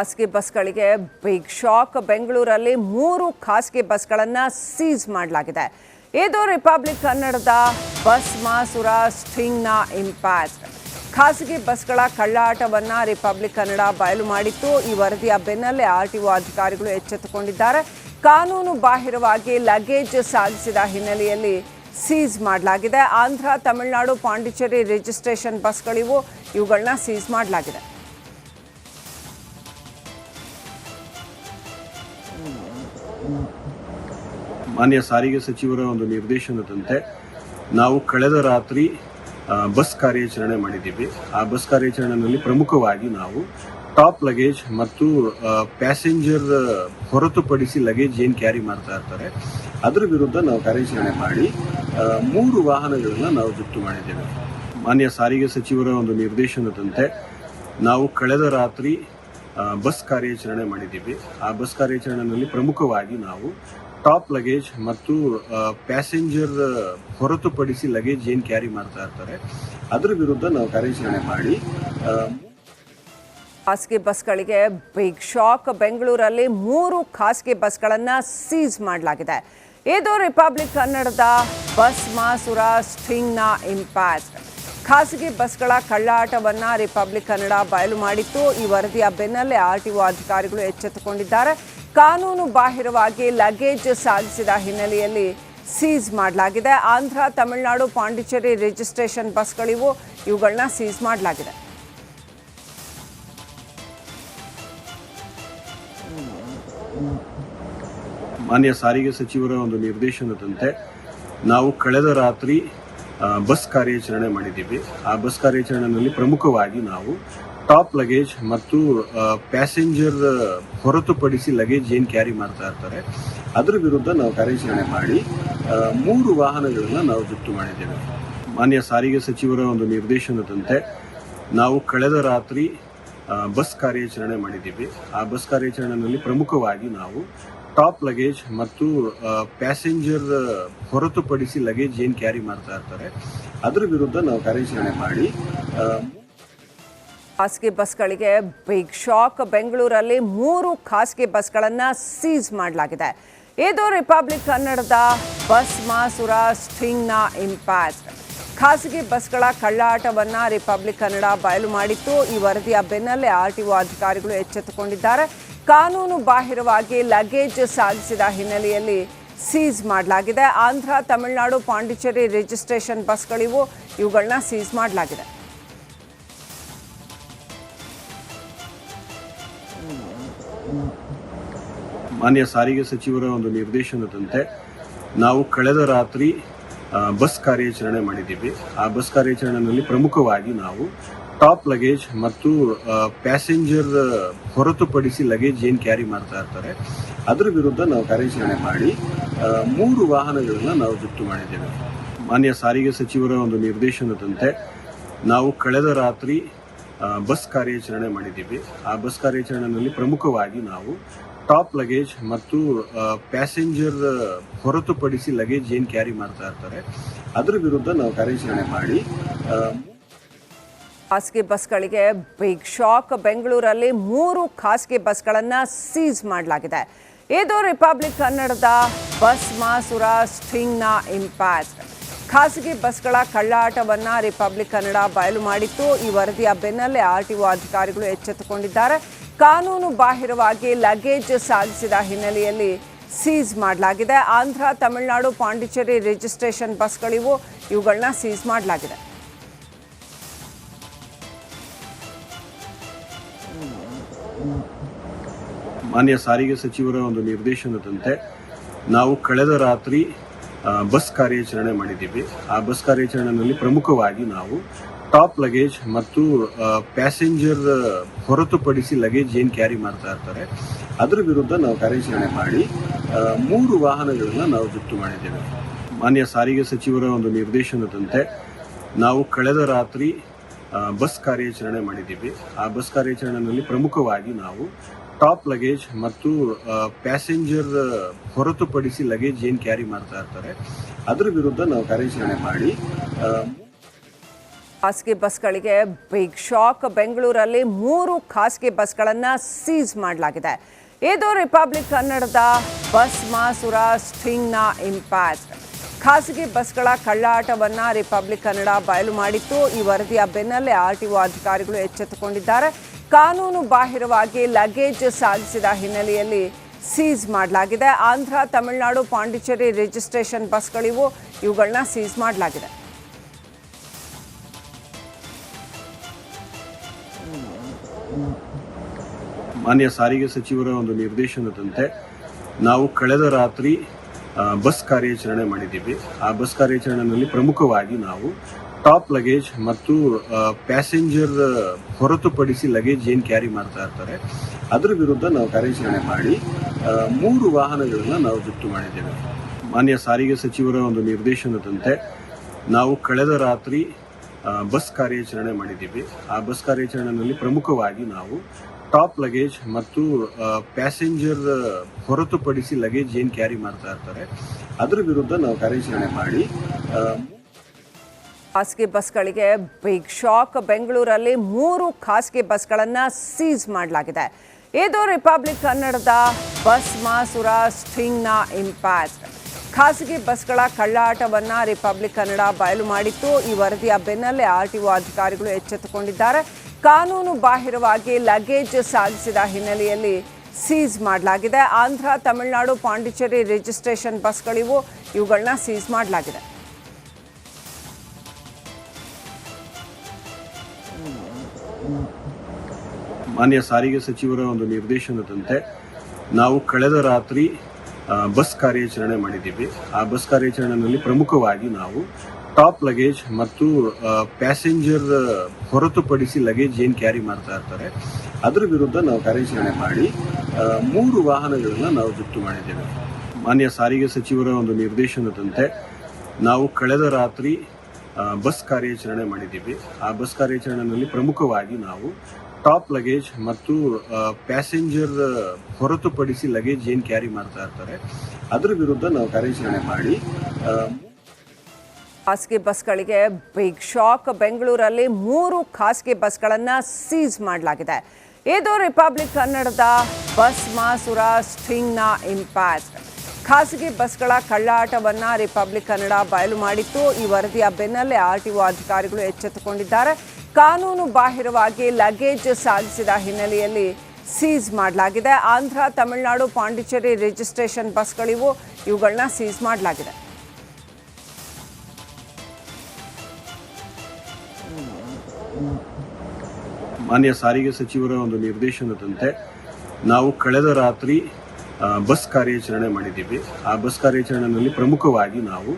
ಖಾಸಗಿ ಬಸ್ಗಳಿಗೆ big shock. ಬೆಂಗಳೂರಲ್ಲಿ 3 ಖಾಸಗಿ ಬಸ್ಗಳನ್ನು ಸೀಸ್ ಮಾಡಲಾಗಿದೆ. ಇದು ರಿಪಬ್ಲಿಕ್ ಕನ್ನಡದ ಬಸ್ ಮಾಸುರ ಸ್ಟಿಂಗ್ನ ಇಂಪ್ಯಾಕ್ಟ್. ಖಾಸಗಿ ಬಸ್ಗಳ ಕಳ್ಳಾಟವನ್ನು ರಿಪಬ್ಲಿಕ್ ಕನ್ನಡ ಬಯಲು ಮಾಡಿತ್ತು. ಈ ವರದಿಯ ಬೆನ್ನಲ್ಲೇ ಆರ್ಟಿಒ ಅಧಿಕಾರಿಗಳು ಎಚ್ಚೆತ್ತುಕೊಂಡಿದ್ದಾರೆ. ಕಾನೂನು ಬಾಹಿರವಾಗಿ ಲಗೇಜ್ ಸಾಗಿಸಿದ ಹಿನ್ನೆಲೆಯಲ್ಲಿ ಸೀಸ್ ಮಾಡಲಾಗಿದೆ. ಆಂಧ್ರ, ತಮಿಳುನಾಡು, ಪಾಂಡಿಚೇರಿ ರಿಜಿಸ್ಟ್ರೇಷನ್ ಬಸ್ಗಳಿವು. ಇವುಗಳನ್ನ ಸೀಸ್ ಮಾಡಲಾಗಿದೆ. ಮಾನ್ಯ ಸಾರಿಗೆ ಸಚಿವರ ಒಂದು ನಿರ್ದೇಶನದಂತೆ ನಾವು ಕಳೆದ ರಾತ್ರಿ ಬಸ್ ಕಾರ್ಯಾಚರಣೆ ಮಾಡಿದ್ದೀವಿ. ಆ ಬಸ್ ಕಾರ್ಯಾಚರಣೆಯಲ್ಲಿ ಪ್ರಮುಖವಾಗಿ ನಾವು ಟಾಪ್ ಲಗೇಜ್ ಮತ್ತು ಪ್ಯಾಸೆಂಜರ್ ಹೊರತುಪಡಿಸಿ ಲಗೇಜ್ ಏನು ಕ್ಯಾರಿ ಮಾಡ್ತಾ ಇರ್ತಾರೆ ಅದರ ವಿರುದ್ಧ ನಾವು ಕಾರ್ಯಾಚರಣೆ ಮಾಡಿ 3 ವಾಹನಗಳನ್ನ ನಾವು ಜಪ್ತು ಮಾಡಿದ್ದೇವೆ. ಮಾನ್ಯ ಸಾರಿಗೆ ಸಚಿವರ ಒಂದು ನಿರ್ದೇಶನದಂತೆ ನಾವು ಕಳೆದ ರಾತ್ರಿ ಬಸ್ ಕಾರ್ಯಾಚರಣೆ ಮಾಡಿದ್ದೀವಿ. ಆ ಬಸ್ ಕಾರ್ಯಾಚರಣೆಯಲ್ಲಿ ಪ್ರಮುಖವಾಗಿ ನಾವು ಟಾಪ್ ಲಗೇಜ್ ಮತ್ತು ಪ್ಯಾಸೆಂಜರ್ ಹೊರತುಪಡಿಸಿ ಲಗೇಜ್ ಏನು ಕ್ಯಾರಿ ಮಾಡ್ತಾ ಇರ್ತಾರೆ ಅದರ ವಿರುದ್ಧ ನಾವು ಕಾರ್ಯಾಚರಣೆ ಮಾಡಿ ಖಾಸಗಿ ಬಸ್ಗಳಿಗೆ ಬಿಗ್ ಶಾಕ್. ಬೆಂಗಳೂರಲ್ಲಿ 3 ಖಾಸಗಿ ಬಸ್ಗಳನ್ನು ಸೀಸ್ ಮಾಡಲಾಗಿದೆ. ಇದು ರಿಪಬ್ಲಿಕ್ ಕನ್ನಡದ ಬಸ್ ಮಾಸುರ ಸ್ಟಿಂಗ್ನ ಇಂಪ್ಯಾಕ್ಟ್. ಖಾಸಗಿ ಬಸ್ಗಳ ಕಳ್ಳಾಟವನ್ನು ರಿಪಬ್ಲಿಕ್ ಕನ್ನಡ ಬಯಲು ಮಾಡಿತ್ತು. ಈ ವರದಿಯ ಬೆನ್ನಲ್ಲೇ ಆರ್ಟಿಒ ಅಧಿಕಾರಿಗಳು ಎಚ್ಚೆತ್ತುಕೊಂಡಿದ್ದಾರೆ. ಕಾನೂನು ಬಾಹಿರವಾಗಿ ಲಗೇಜ್ ಸಾಗಿಸಿದ ಹಿನ್ನೆಲೆಯಲ್ಲಿ ಸೀಸ್ ಮಾಡಲಾಗಿದೆ. ಆಂಧ್ರ, ತಮಿಳುನಾಡು, ಪಾಂಡಿಚೇರಿ ರಿಜಿಸ್ಟ್ರೇಷನ್ ಬಸ್ಗಳಿವು. ಇವುಗಳನ್ನ ಸೀಸ್ ಮಾಡಲಾಗಿದೆ. ಮಾನ್ಯ ಸಾರಿಗೆ ಸಚಿವರ ಒಂದು ನಿರ್ದೇಶನದಂತೆ ನಾವು ಕಳೆದ ರಾತ್ರಿ ಬಸ್ ಕಾರ್ಯಾಚರಣೆ ಮಾಡಿದ್ದೀವಿ. ಆ ಬಸ್ ಕಾರ್ಯಾಚರಣೆಯಲ್ಲಿ ಪ್ರಮುಖವಾಗಿ ನಾವು ಟಾಪ್ ಲಗೇಜ್ ಮತ್ತು ಪ್ಯಾಸೆಂಜರ್ ಹೊರತುಪಡಿಸಿ ಲಗೇಜ್ ಏನು ಕ್ಯಾರಿ ಮಾಡ್ತಾ ಇರ್ತಾರೆ ಅದರ ವಿರುದ್ಧ ನಾವು ಕಾರ್ಯಾಚರಣೆ ಮಾಡಿ 3 ವಾಹನಗಳನ್ನ ನಾವು ಜಪ್ತು ಮಾಡಿದ್ದೇವೆ. ಮಾನ್ಯ ಸಾರಿಗೆ ಸಚಿವರ ಒಂದು ನಿರ್ದೇಶನದಂತೆ ನಾವು ಕಳೆದ ರಾತ್ರಿ ಬಸ್ ಕಾರ್ಯಾಚರಣೆ ಮಾಡಿದ್ದೀವಿ. ಆ ಬಸ್ ಕಾರ್ಯಾಚರಣೆಯಲ್ಲಿ ಪ್ರಮುಖವಾಗಿ ನಾವು ಟಾಪ್ ಲಗೇಜ್ ಮತ್ತು ಪ್ಯಾಸೆಂಜರ್ ಹೊರತುಪಡಿಸಿ ಲಗೇಜ್ ಏನು ಕ್ಯಾರಿ ಮಾಡ್ತಾ ಇರ್ತಾರೆ ಅದರ ವಿರುದ್ಧ ನಾವು ಕಾರ್ಯಾಚರಣೆ ಮಾಡಿ ಖಾಸಗಿ ಬಸ್ಗಳಿಗೆ ಬಿಗ್ ಶಾಕ್. ಬೆಂಗಳೂರಲ್ಲಿ 3 ಖಾಸಗಿ ಬಸ್ಗಳನ್ನು ಸೀಸ್ ಮಾಡಲಾಗಿದೆ. ಇದು ರಿಪಬ್ಲಿಕ್ ಕನ್ನಡದ ಬಸ್ ಮಾಸುರ ಸ್ಟಿಂಗ್ನ ಇಂಪ್ಯಾಕ್ಟ್. ಖಾಸಗಿ ಬಸ್ಗಳ ಕಳ್ಳಾಟವನ್ನು ರಿಪಬ್ಲಿಕ್ ಕನ್ನಡ ಬಯಲು ಮಾಡಿತ್ತು. ಈ ವರದಿಯ ಬೆನ್ನಲ್ಲೇ ಆರ್ಟಿಒ ಅಧಿಕಾರಿಗಳು ಎಚ್ಚೆತ್ತುಕೊಂಡಿದ್ದಾರೆ. ಕಾನೂನು ಬಾಹಿರವಾಗಿ ಲಗೇಜ್ ಸಾಗಿಸಿದ ಹಿನ್ನೆಲೆಯಲ್ಲಿ ಸೀಸ್ ಮಾಡಲಾಗಿದೆ. ಆಂಧ್ರ, ತಮಿಳುನಾಡು, ಪಾಂಡಿಚೇರಿ ರಿಜಿಸ್ಟ್ರೇಷನ್ ಬಸ್ಗಳಿವು. ಇವುಗಳನ್ನ ಸೀಸ್ ಮಾಡಲಾಗಿದೆ. ಮಾನ್ಯ ಸಾರಿಗೆ ಸಚಿವರ ಒಂದು ನಿರ್ದೇಶನದಂತೆ ನಾವು ಕಳೆದ ರಾತ್ರಿ ಬಸ್ ಕಾರ್ಯಾಚರಣೆ ಮಾಡಿದ್ದೀವಿ. ಆ ಬಸ್ ಕಾರ್ಯಾಚರಣೆಯಲ್ಲಿ ಪ್ರಮುಖವಾಗಿ ನಾವು ಟಾಪ್ ಲಗೇಜ್ ಮತ್ತು ಪ್ಯಾಸೆಂಜರ್ ಹೊರತುಪಡಿಸಿ ಲಗೇಜ್ ಏನು ಕ್ಯಾರಿ ಮಾಡ್ತಾ ಇರ್ತಾರೆ ಅದರ ವಿರುದ್ಧ ನಾವು ಕಾರ್ಯಾಚರಣೆ ಮಾಡಿ 3 ವಾಹನಗಳನ್ನ ನಾವು ಜಪ್ತು ಮಾಡಿದ್ದೇವೆ. ಮಾನ್ಯ ಸಾರಿಗೆ ಸಚಿವರ ಒಂದು ನಿರ್ದೇಶನದಂತೆ ನಾವು ಕಳೆದ ರಾತ್ರಿ ಬಸ್ ಕಾರ್ಯಾಚರಣೆ ಮಾಡಿದ್ದೀವಿ. ಆ ಬಸ್ ಕಾರ್ಯಾಚರಣೆಯಲ್ಲಿ ಪ್ರಮುಖವಾಗಿ ನಾವು ಟಾಪ್ ಲಗೇಜ್ ಮತ್ತು ಪ್ಯಾಸೆಂಜರ್ ಹೊರತುಪಡಿಸಿ ಲಗೇಜ್ ಏನು ಕ್ಯಾರಿ ಮಾಡ್ತಾ ಇರ್ತಾರೆ ಅದರ ವಿರುದ್ಧ ನಾವು ಕಾರ್ಯಾಚರಣೆ ಮಾಡಿ ಖಾಸಗಿ ಬಸ್ಗಳಿಗೆ ಬಿಗ್ ಶಾಕ್. ಬೆಂಗಳೂರಲ್ಲಿ 3 ಖಾಸಗಿ ಬಸ್ಗಳನ್ನು ಸೀಸ್ ಮಾಡಲಾಗಿದೆ. ಇದು ರಿಪಬ್ಲಿಕ್ ಕನ್ನಡದ ಬಸ್ ಮಾಸುರ ಸ್ಟಿಂಗ್ನ ಇಂಪ್ಯಾಕ್ಟ್. ಖಾಸಗಿ ಬಸ್ಗಳ ಕಳ್ಳಾಟವನ್ನು ರಿಪಬ್ಲಿಕ್ ಕನ್ನಡ ಬಯಲು ಮಾಡಿತ್ತು. ಈ ವರದಿಯ ಬೆನ್ನಲ್ಲೇ ಆರ್ಟಿಒ ಅಧಿಕಾರಿಗಳು ಎಚ್ಚೆತ್ತುಕೊಂಡಿದ್ದಾರೆ. ಕಾನೂನು ಬಾಹಿರವಾಗಿ ಲಗೇಜ್ ಸಾಗಿಸಿದ ಹಿನ್ನೆಲೆಯಲ್ಲಿ ಸೀಸ್ ಮಾಡಲಾಗಿದೆ. ಆಂಧ್ರ, ತಮಿಳುನಾಡು, ಪಾಂಡಿಚೇರಿ ರಿಜಿಸ್ಟ್ರೇಷನ್ ಬಸ್ಗಳಿವು. ಇವುಗಳನ್ನ ಸೀಸ್ ಮಾಡಲಾಗಿದೆ. ಮಾನ್ಯ ಸಾರಿಗೆ ಸಚಿವರ ಒಂದು ನಿರ್ದೇಶನದಂತೆ ನಾವು ಕಳೆದ ರಾತ್ರಿ ಬಸ್ ಕಾರ್ಯಾಚರಣೆ ಮಾಡಿದ್ದೀವಿ. ಆ ಬಸ್ ಕಾರ್ಯಾಚರಣೆಯಲ್ಲಿ ಪ್ರಮುಖವಾಗಿ ನಾವು ಟಾಪ್ ಲಗೇಜ್ ಮತ್ತು ಪ್ಯಾಸೆಂಜರ್ ಹೊರತುಪಡಿಸಿ ಲಗೇಜ್ ಏನು ಕ್ಯಾರಿ ಮಾಡ್ತಾ ಇರ್ತಾರೆ ಅದರ ವಿರುದ್ಧ ನಾವು ಕಾರ್ಯಾಚರಣೆ ಮಾಡಿ 3 ವಾಹನಗಳನ್ನ ನಾವು ಜಪ್ತು ಮಾಡಿದ್ದೇವೆ. ಮಾನ್ಯ ಸಾರಿಗೆ ಸಚಿವರ ಒಂದು ನಿರ್ದೇಶನದಂತೆ ನಾವು ಕಳೆದ ರಾತ್ರಿ ಬಸ್ ಕಾರ್ಯಾಚರಣೆ ಮಾಡಿದ್ದೀವಿ. ಆ ಬಸ್ ಕಾರ್ಯಾಚರಣೆಯಲ್ಲಿ ಪ್ರಮುಖವಾಗಿ ನಾವು ಟಾಪ್ ಲಗೇಜ್ ಮತ್ತು ಪ್ಯಾಸೆಂಜರ್ ಹೊರತುಪಡಿಸಿ ಲಗೇಜ್ ಏನು ಕ್ಯಾರಿ ಮಾಡ್ತಾ ಇರ್ತಾರೆ ಅದರ ವಿರುದ್ಧ ನಾವು ಕಾರ್ಯಾಚರಣೆ ಮಾಡಿ ಖಾಸಗಿ ಬಸ್ಗಳಿಗೆ ಬಿಗ್ ಶಾಕ್. ಬೆಂಗಳೂರಲ್ಲಿ 3 ಖಾಸಗಿ ಬಸ್ಗಳನ್ನು ಸೀಸ್ ಮಾಡಲಾಗಿದೆ. ಇದು ರಿಪಬ್ಲಿಕ್ ಕನ್ನಡದ ಬಸ್ ಮಾಸುರ ಸ್ಟಿಂಗ್ನ ಇಂಪ್ಯಾಕ್ಟ್. ಖಾಸಗಿ ಬಸ್ಗಳ ಕಳ್ಳಾಟವನ್ನು ರಿಪಬ್ಲಿಕ್ ಕನ್ನಡ ಬಯಲು ಮಾಡಿತ್ತು. ಈ ವರದಿಯ ಬೆನ್ನಲ್ಲೇ ಆರ್ಟಿಒ ಅಧಿಕಾರಿಗಳು ಎಚ್ಚೆತ್ತುಕೊಂಡಿದ್ದಾರೆ. ಕಾನೂನು ಬಾಹಿರವಾಗಿ ಲಗೇಜ್ ಸಾಗಿಸಿದ ಹಿನ್ನೆಲೆಯಲ್ಲಿ ಸೀಸ್ ಮಾಡಲಾಗಿದೆ. ಆಂಧ್ರ, ತಮಿಳುನಾಡು, ಪಾಂಡಿಚೇರಿ ರಿಜಿಸ್ಟ್ರೇಷನ್ ಬಸ್ಗಳಿವು. ಇವುಗಳನ್ನ ಸೀಸ್ ಮಾಡಲಾಗಿದೆ. ಮಾನ್ಯ ಸಾರಿಗೆ ಸಚಿವರ ಒಂದು ನಿರ್ದೇಶನದಂತೆ ನಾವು ಕಳೆದ ರಾತ್ರಿ ಬಸ್ ಕಾರ್ಯಾಚರಣೆ ಮಾಡಿದ್ದೀವಿ. ಆ ಬಸ್ ಕಾರ್ಯಾಚರಣೆಯಲ್ಲಿ ಪ್ರಮುಖವಾಗಿ ನಾವು ಟಾಪ್ ಲಗೇಜ್ ಮತ್ತು ಪ್ಯಾಸೆಂಜರ್ ಹೊರತುಪಡಿಸಿ ಲಗೇಜ್ ಏನು ಕ್ಯಾರಿ ಮಾಡ್ತಾ ಇರ್ತಾರೆ ಅದರ ವಿರುದ್ಧ ನಾವು ಕಾರ್ಯಾಚರಣೆ ಮಾಡಿ 3 ವಾಹನಗಳನ್ನು ನಾವು ಜಪ್ತು ಮಾಡಿದ್ದೇವೆ. ಮಾನ್ಯ ಸಾರಿಗೆ ಸಚಿವರ ಒಂದು ನಿರ್ದೇಶನದಂತೆ ನಾವು ಕಳೆದ ರಾತ್ರಿ ಬಸ್ ಕಾರ್ಯಾಚರಣೆ ಮಾಡಿದ್ದೀವಿ. ಆ ಬಸ್ ಕಾರ್ಯಾಚರಣೆಯಲ್ಲಿ ಪ್ರಮುಖವಾಗಿ ನಾವು ಟಾಪ್ ಲಗೇಜ್ ಮತ್ತು ಪ್ಯಾಸೆಂಜರ್ ಹೊರತುಪಡಿಸಿ ಲಗೇಜ್ ಏನು ಕ್ಯಾರಿ ಮಾಡ್ತಾ ಇರ್ತಾರೆ ಅದರ ವಿರುದ್ಧ ನಾವು ಕಾರ್ಯಾಚರಣೆ ಮಾಡಿ ಖಾಸಗಿ ಬಸ್ಗಳಿಗೆ ಬಿಗ್ ಶಾಕ್. ಬೆಂಗಳೂರಲ್ಲಿ 3 ಖಾಸಗಿ ಬಸ್ಗಳನ್ನು ಸೀಸ್ ಮಾಡಲಾಗಿದೆ. ಇದು ರಿಪಬ್ಲಿಕ್ ಕನ್ನಡದ ಬಸ್ ಮಾಸುರ ಸ್ಟಿಂಗ್ನ ಇಂಪ್ಯಾಕ್ಟ್. ಖಾಸಗಿ ಬಸ್ಗಳ ಕಳ್ಳಾಟವನ್ನು ರಿಪಬ್ಲಿಕ್ ಕನ್ನಡ ಬಯಲು ಮಾಡಿತ್ತು. ಈ ವರದಿಯ ಬೆನ್ನಲ್ಲೇ ಆರ್ಟಿಒ ಅಧಿಕಾರಿಗಳು ಎಚ್ಚೆತ್ತುಕೊಂಡಿದ್ದಾರೆ. ಕಾನೂನು ಬಾಹಿರವಾಗಿ ಲಗೇಜ್ ಸಾಗಿಸಿದ ಹಿನ್ನೆಲೆಯಲ್ಲಿ ಸೀಸ್ ಮಾಡಲಾಗಿದೆ. ಆಂಧ್ರ, ತಮಿಳುನಾಡು, ಪಾಂಡಿಚೇರಿ ರಿಜಿಸ್ಟ್ರೇಷನ್ ಬಸ್ಗಳಿವು. ಇವುಗಳನ್ನ ಸೀಸ್ ಮಾಡಲಾಗಿದೆ. ಮಾನ್ಯ ಸಾರಿಗೆ ಸಚಿವರ ಒಂದು ನಿರ್ದೇಶನದಂತೆ ನಾವು ಕಳೆದ ರಾತ್ರಿ ಬಸ್ ಕಾರ್ಯಾಚರಣೆ ಮಾಡಿದ್ದೀವಿ. ಆ ಬಸ್ ಕಾರ್ಯಾಚರಣೆಯಲ್ಲಿ ಪ್ರಮುಖವಾಗಿ ನಾವು ಟಾಪ್ ಲಗೇಜ್ ಮತ್ತು ಪ್ಯಾಸೆಂಜರ್ ಹೊರತುಪಡಿಸಿ ಲಗೇಜ್ ಏನು ಕ್ಯಾರಿ ಮಾಡ್ತಾ ಇರ್ತಾರೆ ಅದರ ವಿರುದ್ಧ ನಾವು ಕಾರ್ಯಾಚರಣೆ ಮಾಡಿ 3 ವಾಹನಗಳನ್ನು ನಾವು ಜಪ್ತು ಮಾಡಿದ್ದೇವೆ. ಮಾನ್ಯ ಸಾರಿಗೆ ಸಚಿವರ ಒಂದು ನಿರ್ದೇಶನದಂತೆ ನಾವು ಕಳೆದ ರಾತ್ರಿ ಬಸ್ ಕಾರ್ಯಾಚರಣೆ ಮಾಡಿದ್ದೀವಿ. ಆ ಬಸ್ ಕಾರ್ಯಾಚರಣೆಯಲ್ಲಿ ಪ್ರಮುಖವಾಗಿ ನಾವು ಟಾಪ್ ಲಗೇಜ್ ಮತ್ತು ಪ್ಯಾಸೆಂಜರ್ ಹೊರತುಪಡಿಸಿ ಲಗೇಜ್ ಏನು ಕ್ಯಾರಿ ಮಾಡ್ತಾ ಇರ್ತಾರೆ ಅದರ ವಿರುದ್ಧ ನಾವು ಕಾರ್ಯಾಚರಣೆ ಮಾಡಿ ಖಾಸಗಿ ಬಸ್ಗಳಿಗೆ ಬಿಗ್ ಶಾಕ್. ಬೆಂಗಳೂರಲ್ಲಿ 3 ಖಾಸಗಿ ಬಸ್ಗಳನ್ನು ಸೀಸ್ ಮಾಡಲಾಗಿದೆ. ಇದು ರಿಪಬ್ಲಿಕ್ ಕನ್ನಡದ ಬಸ್ ಮಾಸುರ ಸ್ಟಿಂಗ್ನ ಇಂಪ್ಯಾಕ್ಟ್. ಖಾಸಗಿ ಬಸ್ಗಳ ಕಳ್ಳಾಟವನ್ನು ರಿಪಬ್ಲಿಕ್ ಕನ್ನಡ ಬಯಲು ಮಾಡಿತ್ತು. ಈ ವರದಿಯ ಬೆನ್ನಲ್ಲೇ ಆರ್ಟಿಒ ಅಧಿಕಾರಿಗಳು ಎಚ್ಚೆತ್ತುಕೊಂಡಿದ್ದಾರೆ. ಕಾನೂನು ಬಾಹಿರವಾಗಿ ಲಗೇಜ್ ಸಾಗಿಸಿದ ಹಿನ್ನೆಲೆಯಲ್ಲಿ ಸೀಸ್ ಮಾಡಲಾಗಿದೆ. ಆಂಧ್ರ, ತಮಿಳುನಾಡು, ಪಾಂಡಿಚೇರಿ ರಿಜಿಸ್ಟ್ರೇಷನ್ ಬಸ್ಗಳಿವು. ಇವುಗಳನ್ನ ಸೀಸ್ ಮಾಡಲಾಗಿದೆ. ಮಾನ್ಯ ಸಾರಿಗೆ ಸಚಿವರ ಒಂದು ನಿರ್ದೇಶನದಂತೆ ನಾವು ಕಳೆದ ರಾತ್ರಿ ಬಸ್ ಕಾರ್ಯಾಚರಣೆ ಮಾಡಿದ್ದೀವಿ. ಆ ಬಸ್ ಕಾರ್ಯಾಚರಣೆಯಲ್ಲಿ ಪ್ರಮುಖವಾಗಿ ನಾವು